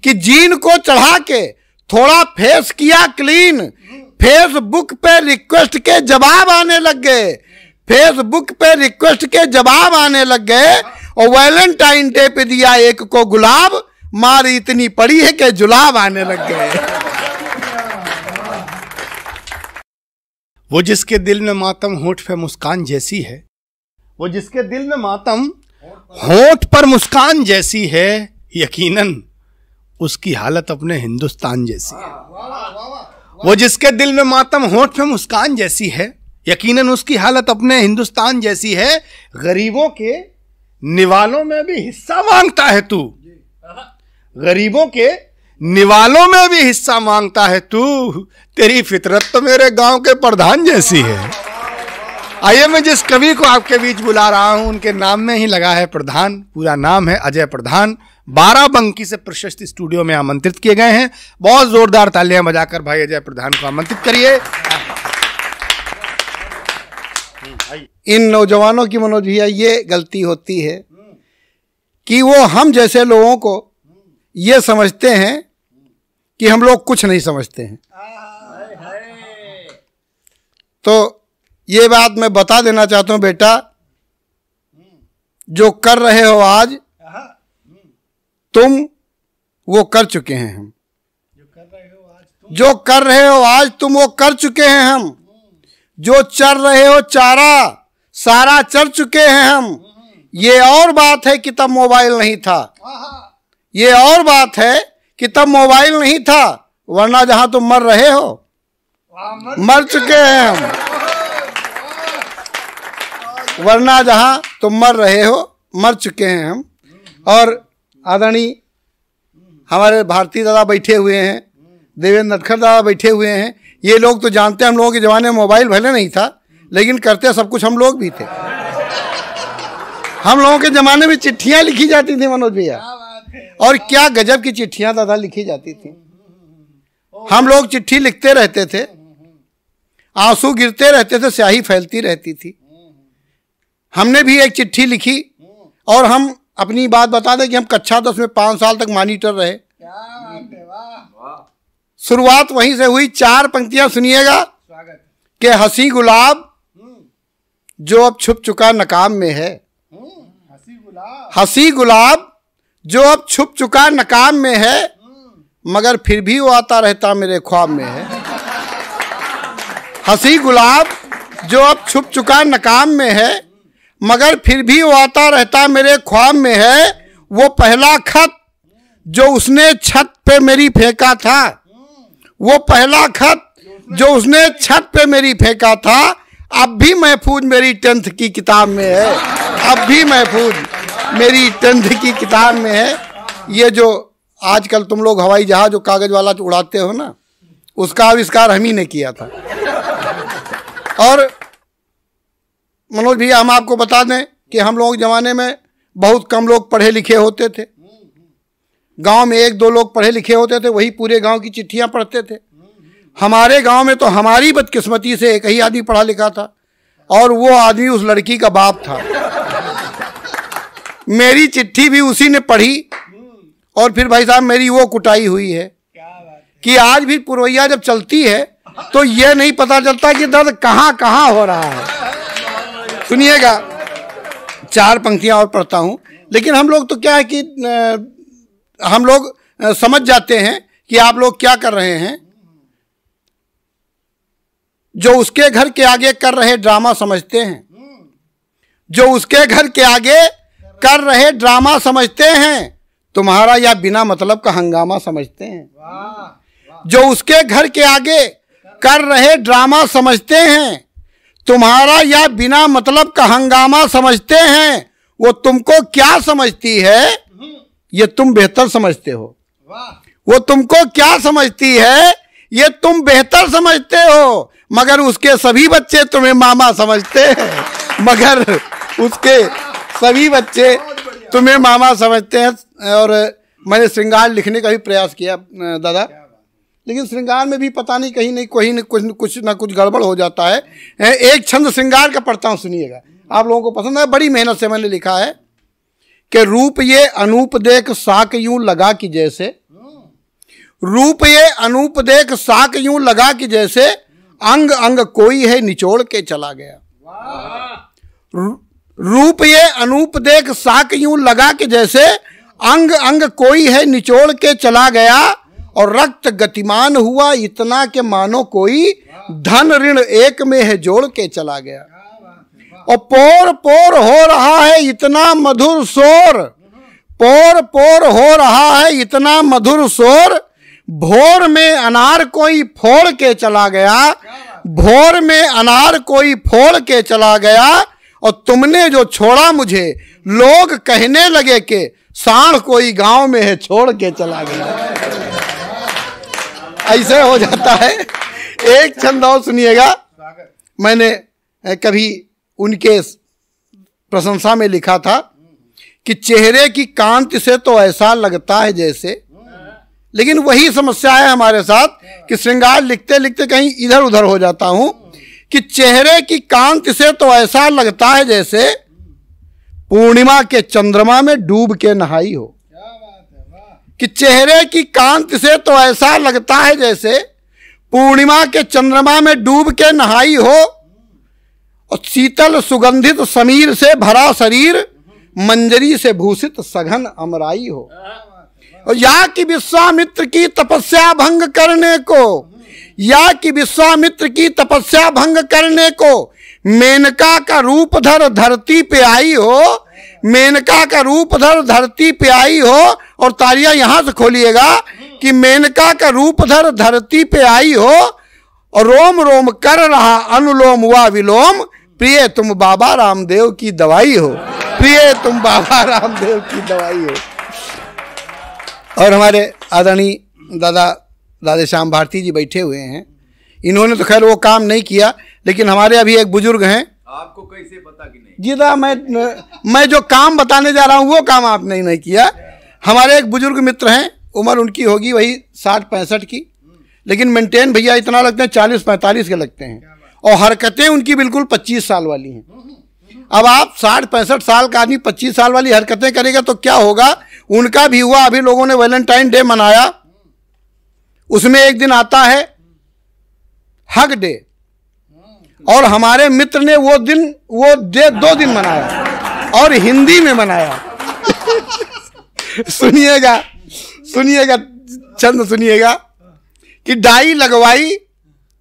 कि जीन को चढ़ा के थोड़ा फेस किया क्लीन, फेसबुक पे रिक्वेस्ट के जवाब आने लग गए, फेसबुक पे रिक्वेस्ट के जवाब आने लग गए, और वैलेंटाइन डे पे दिया एक को गुलाब, मार इतनी पड़ी है कि जुलाब आने लग गए। वो जिसके दिल में मातम होठ पे मुस्कान जैसी है, वो जिसके दिल में मातम होठ पर मुस्कान जैसी है, यकीनन उसकी हालत अपने हिंदुस्तान जैसी है। वो जिसके दिल में मातम होठ पे मुस्कान जैसी है, यकीनन उसकी हालत अपने हिंदुस्तान जैसी है। गरीबों के निवालों में भी हिस्सा मांगता है तू, गरीबों के निवालों में भी हिस्सा मांगता है तू, तेरी फितरत तो मेरे गांव के प्रधान जैसी है। आइए मैं जिस कवि को आपके बीच बुला रहा हूं उनके नाम में ही लगा है प्रधान, पूरा नाम है अजय प्रधान, बाराबंकी से प्रशस्त स्टूडियो में आमंत्रित किए गए हैं। बहुत जोरदार तालियां बजाकर भाई अजय प्रधान को आमंत्रित करिए। इन नौजवानों की मनोज भैया ये गलती होती है कि वो हम जैसे लोगों को ये समझते हैं कि हम लोग कुछ नहीं समझते हैं। तो ये बात मैं बता देना चाहता हूं बेटा, जो कर रहे हो आज तुम, वो कर चुके हैं हम। जो कर रहे हो आज तुम, वो कर चुके हैं हम। जो चर रहे हो चारा, सारा चर चुके हैं हम। ये और बात है कि तब मोबाइल नहीं था, ये और बात है कि तब मोबाइल नहीं था, वरना जहां तुम मर रहे हो मर चुके हैं हम, वरना जहां तुम मर रहे हो मर चुके हैं हम। और आदरणीय हमारे भारती दादा बैठे हुए हैं, देवेंद्र नटखर दादा बैठे हुए हैं, ये लोग तो जानते हैं हम लोगों के ज़माने में मोबाइल भले नहीं था, लेकिन करते सब कुछ हम लोग भी थे। हम लोगों के ज़माने में चिट्ठियाँ लिखी जाती थी मनोज भैया, और क्या गजब की चिट्ठियाँ दादा लिखी जाती थी। हम लोग चिट्ठी लिखते रहते थे, आंसू गिरते रहते थे, स्याही फैलती रहती थी। हमने भी एक चिट्ठी लिखी, और हम अपनी बात बता दें कि हम कक्षा 10 में 5 साल तक मॉनिटर रहे। शुरुआत वहीं से हुई। 4 पंक्तियां सुनिएगा कि हंसी गुलाब जो अब छुप चुका नकाम में है, हंसी गुलाब जो अब छुप चुका नकाम में है, मगर फिर भी वो आता रहता मेरे ख्वाब में है। हंसी गुलाब जो अब छुप चुका नकाम में है, मगर फिर भी वो आता रहता मेरे ख्वाब में है। वो पहला खत जो उसने छत पे मेरी फेंका था, वो पहला खत जो उसने छत पे मेरी फेंका था, अब भी महफूज मेरी 10th की किताब में है, अब भी महफूज मेरी 10th की किताब में है। ये जो आजकल तुम लोग हवाई जहाज जो कागज वाला उड़ाते हो ना, उसका आविष्कार हम ही ने किया था। और मनोज भैया हम आपको बता दें कि हम लोग जमाने में बहुत कम लोग पढ़े लिखे होते थे। गांव में 1-2 लोग पढ़े लिखे होते थे, वही पूरे गांव की चिट्ठियां पढ़ते थे। हमारे गांव में तो हमारी बदकिस्मती से एक ही आदमी पढ़ा लिखा था, और वो आदमी उस लड़की का बाप था। मेरी चिट्ठी भी उसी ने पढ़ी, और फिर भाई साहब मेरी वो कुटाई हुई है कि आज भी पुरवैया जब चलती है तो ये नहीं पता चलता कि दर्द कहाँ कहाँ हो रहा है। सुनिएगा, 4 पंक्तियां और पढ़ता हूं, लेकिन हम लोग तो क्या है कि हम लोग समझ जाते हैं कि आप लोग क्या कर रहे हैं। जो उसके घर के आगे कर रहे ड्रामा समझते हैं, जो उसके घर के आगे कर रहे ड्रामा समझते हैं, तुम्हारा या बिना मतलब का हंगामा समझते हैं। जो उसके घर के आगे कर रहे ड्रामा समझते हैं, तुम्हारा या बिना मतलब का हंगामा समझते हैं। वो तुमको क्या समझती है, ये तुम बेहतर समझते हो। वो तुमको क्या समझती है, ये तुम बेहतर समझते हो। मगर उसके सभी बच्चे तुम्हें मामा समझते हैं, मगर उसके सभी बच्चे तुम्हें मामा समझते हैं। और मैंने श्रृंगार लिखने का भी प्रयास किया दादा, लेकिन श्रृंगार में भी पता नहीं कहीं नहीं कोई न कुछ ना कुछ गड़बड़ हो जाता है। एक छंद श्रृंगार का पढ़ता हूँ, सुनिएगा, आप लोगों को पसंद है। बड़ी मेहनत से मैंने लिखा है कि रूप ये अनूप देख साक यूं लगा कि जैसे, रूप ये अनूप देख साक यूं लगा कि जैसे अंग अंग कोई है निचोड़ के चला गया। रूप ये अनूप देख साक यूं लगा कि जैसे अंग अंग कोई है निचोड़ के चला गया। और रक्त गतिमान हुआ इतना के मानो कोई धन ऋण एक में है जोड़ के चला गया। और पोर पोर हो रहा है इतना मधुर शोर, पोर पोर हो रहा है इतना मधुर शोर, भोर में अनार कोई फोड़ के चला गया, भोर में अनार कोई फोड़ के चला गया। और तुमने जो छोड़ा मुझे लोग कहने लगे कि सांड कोई गांव में है छोड़ के चला गया। ऐसे हो जाता है। एक छंद और सुनिएगा, मैंने कभी उनके प्रशंसा में लिखा था कि चेहरे की कांति से तो ऐसा लगता है जैसे, लेकिन वही समस्या है हमारे साथ कि श्रृंगार लिखते लिखते कहीं इधर उधर हो जाता हूं कि चेहरे की कांति से तो ऐसा लगता है जैसे पूर्णिमा के चंद्रमा में डूब के नहाई हो। कि चेहरे की कांति से तो ऐसा लगता है जैसे पूर्णिमा के चंद्रमा में डूब के नहाई हो। और शीतल सुगंधित समीर से भरा शरीर मंजरी से भूषित सघन अमराई हो। और या कि विश्वामित्र की तपस्या भंग करने को, या कि विश्वामित्र की तपस्या भंग करने को मेनका का रूप धर धरती पे आई हो, मेनका का रूप धर धरती पे आई हो। और तालियां यहां से खोलिएगा कि मेनका का रूप धर धरती पे आई हो। और रोम रोम कर रहा अनुलोम व विलोम, प्रिय तुम बाबा रामदेव की दवाई हो, प्रिय तुम बाबा रामदेव की दवाई हो। और हमारे आदरणीय दादा राधेश्याम भारती जी बैठे हुए हैं, इन्होंने तो खैर वो काम नहीं किया, लेकिन हमारे अभी एक बुजुर्ग हैं। आपको कैसे पता कि नहीं? जी दा, मैं जो काम बताने जा रहा हूँ वो काम आपने नहीं किया। हमारे एक बुजुर्ग मित्र हैं, उम्र उनकी होगी वही 60-65 की, लेकिन मेंटेन भैया इतना लगते हैं 40-45 के लगते हैं। और हरकतें उनकी बिल्कुल 25 साल वाली हैं। अब आप 60-65 साल का आदमी 25 साल वाली हरकतें करेगा तो क्या होगा। उनका भी हुआ, अभी लोगों ने वैलेंटाइन डे मनाया, उसमें एक दिन आता है हग डे, और हमारे मित्र ने वो डे 2 दिन मनाया और हिंदी में मनाया। सुनिएगा चंद सुनिएगा कि डाई लगवाई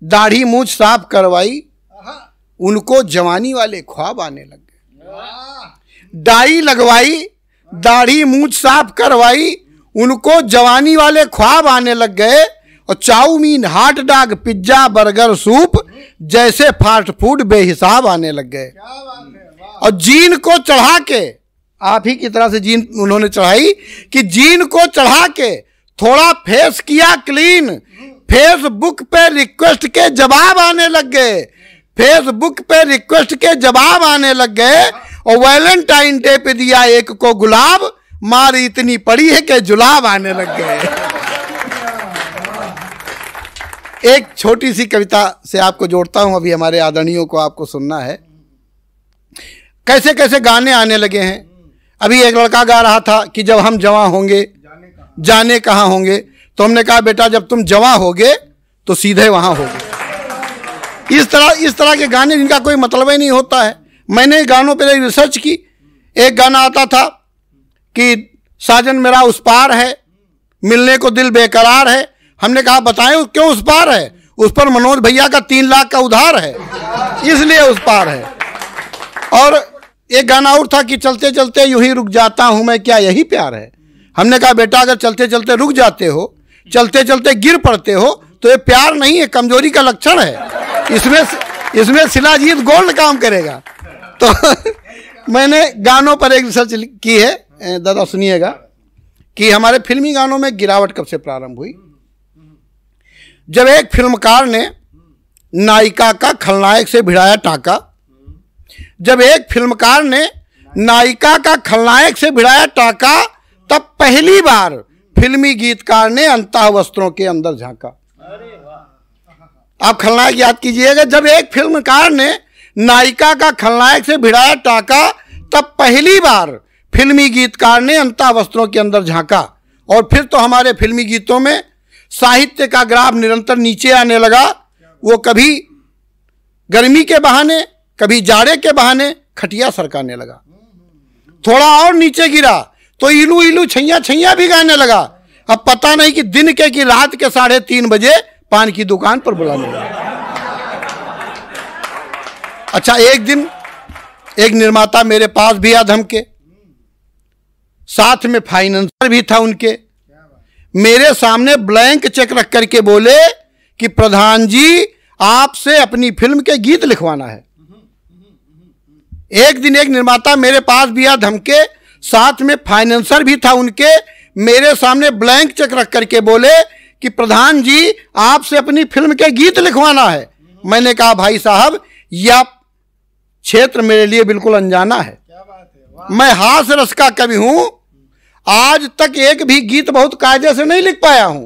दाढ़ी मूछ साफ करवाई, उनको जवानी वाले ख्वाब आने लग गए। डाई लगवाई दाढ़ी मूछ साफ करवाई, उनको जवानी वाले ख्वाब आने लग गए। और chowmein hot dog pizza burger soup जैसे फास्ट फूड बेहिसाब आने लग गए। और जीन को चढ़ा के, आप ही की तरह से जीन उन्होंने चढ़ाई कि जीन को चढ़ा के थोड़ा फेस किया क्लीन, फेसबुक पे रिक्वेस्ट के जवाब आने लग गए, फेसबुक पे रिक्वेस्ट के जवाब आने लग गए। और वैलेंटाइन डे पे दिया एक को गुलाब, मार इतनी पड़ी है कि जुलाब आने लग गए। एक छोटी सी कविता से आपको जोड़ता हूं, अभी हमारे आदरणीयों को आपको सुनना है। कैसे कैसे गाने आने लगे हैं। अभी एक लड़का गा रहा था कि जब हम जवां होंगे जाने कहाँ होंगे, तो हमने कहा बेटा जब तुम जवां होगे तो सीधे वहां होगे। इस तरह के गाने जिनका कोई मतलब ही नहीं होता है। मैंने गानों पर रिसर्च की। एक गाना आता था कि साजन मेरा उस पार है, मिलने को दिल बेकरार है। हमने कहा बताएं क्यों उस पार है। उस पर मनोज भैया का 3 लाख का उधार है, इसलिए उस पार है। और एक गाना और था कि चलते चलते यूं ही रुक जाता हूं मैं, क्या यही प्यार है। हमने कहा बेटा अगर चलते चलते रुक जाते हो, चलते चलते गिर पड़ते हो, तो ये प्यार नहीं है, कमजोरी का लक्षण है। इसमें शिलाजीत गोल्ड काम करेगा। तो मैंने गानों पर एक रिसर्च की है, दादा सुनिएगा कि हमारे फिल्मी गानों में गिरावट कब से प्रारंभ हुई। जब एक फिल्मकार ने नायिका का खलनायक से भिड़ाया टाका, जब एक फिल्मकार ने नायिका का खलनायक से भिड़ाया टाका, तब पहली बार फिल्मी गीतकार ने अंतः वस्त्रों के अंदर झांका। आप खलनायक याद कीजिएगा, जब एक फिल्मकार ने नायिका का खलनायक से भिड़ाया टाका, तब पहली बार फिल्मी गीतकार ने अंतः वस्त्रों के अंदर झांका। और फिर तो हमारे फिल्मी गीतों में साहित्य का ग्राफ निरंतर नीचे आने लगा। वो कभी गर्मी के बहाने, कभी जाड़े के बहाने खटिया सरकाने लगा। थोड़ा और नीचे गिरा तो इलू इलू छैया छैया भी गाने लगा। अब पता नहीं कि दिन के कि रात के 3:30 बजे पान की दुकान पर बुलाने लगा। अच्छा, एक दिन एक निर्माता मेरे पास भी आ धमके, साथ में फाइनेंसर भी था उनके। मेरे सामने ब्लैंक चेक रख करके बोले कि प्रधान जी आपसे अपनी फिल्म के गीत लिखवाना है। एक दिन एक निर्माता मेरे पास भी आ धमके, साथ में फाइनेंसर भी था उनके। मेरे सामने ब्लैंक चेक रख करके बोले कि प्रधान जी आपसे अपनी फिल्म के गीत लिखवाना है। मैंने कहा भाई साहब यह क्षेत्र मेरे लिए बिल्कुल अनजाना है। मैं हास्य रस का कवि हूं, आज तक एक भी गीत बहुत कायदे से नहीं लिख पाया हूं।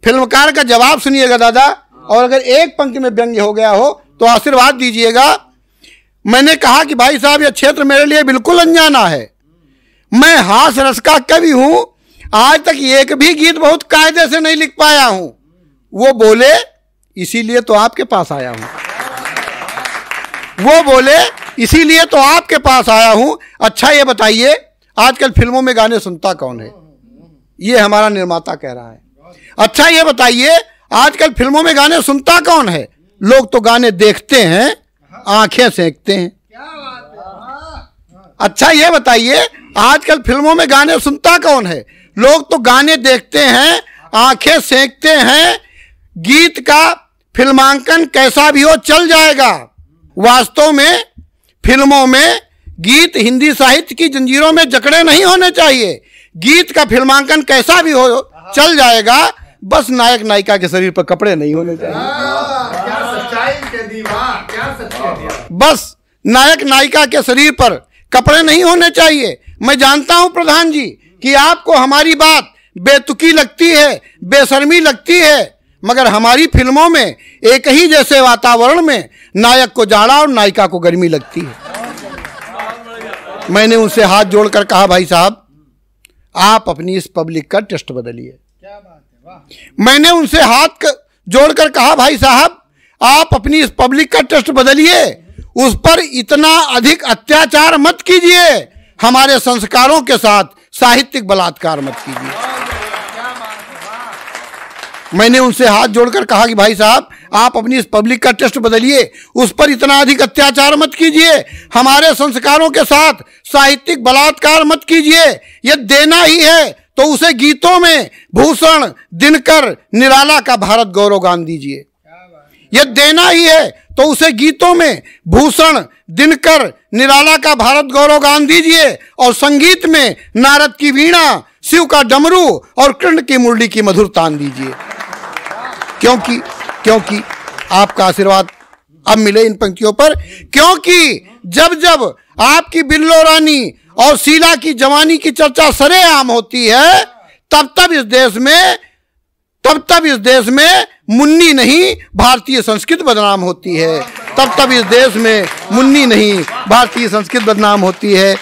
फिल्मकार का जवाब सुनिएगा दादा, और अगर एक पंक्ति में व्यंग्य हो गया हो तो आशीर्वाद दीजिएगा। मैंने कहा कि भाई साहब यह क्षेत्र मेरे लिए बिल्कुल अनजाना है, मैं हास्य रस का कवि हूं, आज तक एक भी गीत बहुत कायदे से नहीं लिख पाया हूं। वो बोले इसीलिए तो आपके पास आया हूं। वो बोले इसीलिए तो आपके पास आया हूं। अच्छा ये बताइए आजकल फिल्मों में गाने सुनता कौन है? ये हमारा निर्माता कह रहा है। अच्छा ये बताइए आजकल फिल्मों में गाने सुनता कौन है? लोग तो गाने देखते हैं, आंखें सेंकते हैं। अच्छा ये बताइए आजकल फिल्मों में गाने सुनता कौन है? लोग तो गाने देखते हैं, आंखें सेंकते हैं। गीत का फिल्मांकन कैसा भी हो चल जाएगा। वास्तव में फिल्मों में गीत हिंदी साहित्य की जंजीरों में जकड़े नहीं होने चाहिए। गीत का फिल्मांकन कैसा भी हो चल जाएगा, बस नायक नायिका के शरीर पर कपड़े नहीं होने चाहिए। क्या सच्चाई के दीवार, क्या सच्चाई। बस नायक नायिका के शरीर पर कपड़े नहीं होने चाहिए। मैं जानता हूं प्रधान जी कि आपको हमारी बात बेतुकी लगती है, बेशर्मी लगती है, मगर हमारी फिल्मों में एक ही जैसे वातावरण में नायक को जाड़ा और नायिका को गर्मी लगती है। मैंने उनसे हाथ जोड़कर कहा भाई साहब आप अपनी इस पब्लिक का टेस्ट बदलिए। क्या बात है, वाह। मैंने उनसे हाथ जोड़कर कहा भाई साहब आप अपनी इस पब्लिक का टेस्ट बदलिए, उस पर इतना अधिक अत्याचार मत कीजिए, हमारे संस्कारों के साथ साहित्यिक बलात्कार मत कीजिए। मैंने उनसे हाथ जोड़कर कहा कि भाई साहब आप अपनी इस पब्लिक का टेस्ट बदलिए, उस पर इतना अधिक अत्याचार मत कीजिए, हमारे संस्कारों के साथ साहित्यिक बलात्कार मत कीजिए। यह देना ही है तो उसे गीतों में भूषण, दिनकर, निराला का भारत गौरव गान दीजिए। यह देना ही है तो उसे गीतों में भूषण, दिनकर, निराला का भारत गौरव गान दीजिए, और संगीत में नारद की वीणा, शिव का डमरू और कृष्ण की मुरली की मधुर तान दीजिए। क्योंकि आपका आशीर्वाद अब मिले इन पंक्तियों पर। क्योंकि जब जब आपकी बिल्लो रानी और शीला की जवानी की चर्चा सरेआम होती है, तब तब इस देश में मुन्नी नहीं भारतीय संस्कृति बदनाम होती है। तब तब इस देश में मुन्नी नहीं भारतीय संस्कृति बदनाम होती है।